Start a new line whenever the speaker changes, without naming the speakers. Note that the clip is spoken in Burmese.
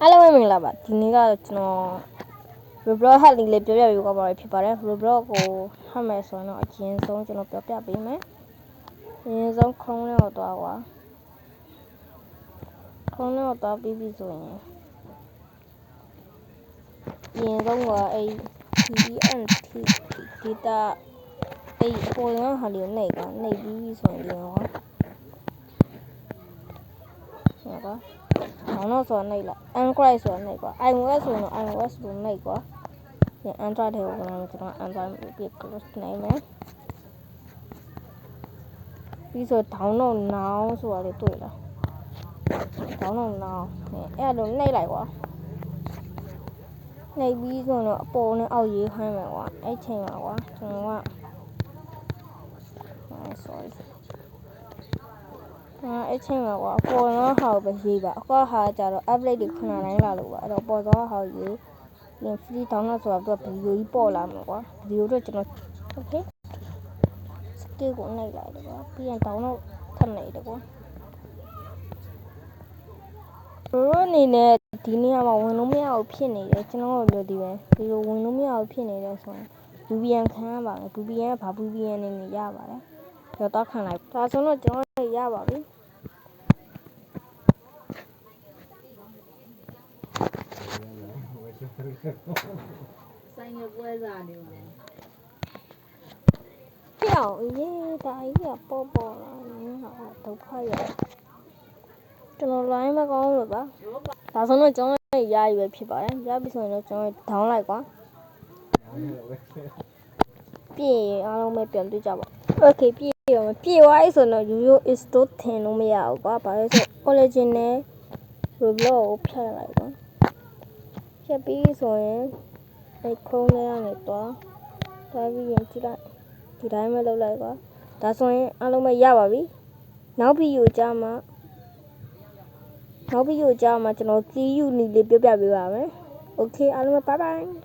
Hello မင်္ဂလာပါဒီနေ့ကတော့ကျွန်တော် Roblox ဟက်လေးပြောပြပေးသွားပါဖြစ်ပါတယ် Roblox ကိုဟတ်မယ်ဆိုတော့အရင်ဆုံးကျွန်တော်ပြောပြပေးမယ်အရင်ဆုံးခုံးလေးကိုသွားပါခုံးလေးကိုသွားပြီးပြီဆိုရင်အရင်ဆုံးကအဲ့ DNT data အဲ့ပေါ်ရဟာလေးနှိပ်ပြီးပြီဆိုရင်ဒီတော့ဟုတ်ပါတော့ဆိုနေလား Android ဆိုနေကွာ iOS ဆိုတော့ iOS လို့နေကွာဒီ Android တွေကိုကျွန်တော် Android ပြ close နိုင်မယ်ပြီးဆို download now ဆိုတာလေးတွေ့လား download now အဲ့လိုနှိပ်လိုက်ကွာနှိပ်ပြီးဆိုတော့အပေါ်နဲ့အောက်ရေးခိုင်းမယ်ကွာအဲ့ချိန်မှာကွာကျွန်တော်က sorry အဲ့ချိန်မှာကွာအပေါ်တော့ဟာပဲရေးပါအခုဟာကြတော့ update တွေခဏတိုင်းလာလို့ပါအဲ့တော့ပေါ်တော့ဟာရေး free download ဆိုတာသူကဗီဒီယိုကြီးပေါ်လာမှာကွာဗီဒီယိုတော့ကျွန်တော် okay စကေးကိုနှိပ်လိုက်တယ်ကွာပြီးရင် download ထပ်နှိပ်တယ်ကွာတို့အနေနဲ့ဒီနေရာမှာဝင်လို့မရဘူးဖြစ်နေတယ်ကျွန်တော်တို့ဒီပဲဒီလိုဝင်လို့မရဘူးဖြစ်နေတယ်ဆိုရင် VPN ခံရပါမယ် VPN ကဘာ VPN နေရပါတယ်တော့တောက်ခံလိုက်ဒါဆိုတော့ကျွန်တော်ရပါပြီ
ဆိုင်ရပွဲစားနေတယ်
ပြောင်းရေးဒါကြီးကပေါ်လာနေဟာဒုက္ခရကျွန်တော် line မကောင်းလို့ပါဒါဆိုတော့ကျွန်တော်ရရပဲဖြစ်ပါတယ်ရပြီဆိုရင်တော့ကျွန်တော် down လိုက်ကွာပြည့်အားလုံးပဲပြန်တွေ့ကြပါ okay ပြည့်သွားပြီဆိုတော့ Yoyo is တော့ထင်လို့မရဘူးကွာဘာလို့ဆို origin နဲ့ Roblox ကိုဖြတ်လိုက်ကွာဖြတ်ပြီးဆိုရင်အဲ့ခုံးလေးကနေတော့ပြီးရင်ကြည့်လိုက်ဒီတိုင်းပဲလုပ်လိုက်ကွာဒါဆိုရင်အားလုံးပဲရပါပြီနောက်ဗီဒီယိုကြားမှာကျွန်တော် CU နီလေးပြပြပေးပါမယ် okay အားလုံးပဲ bye bye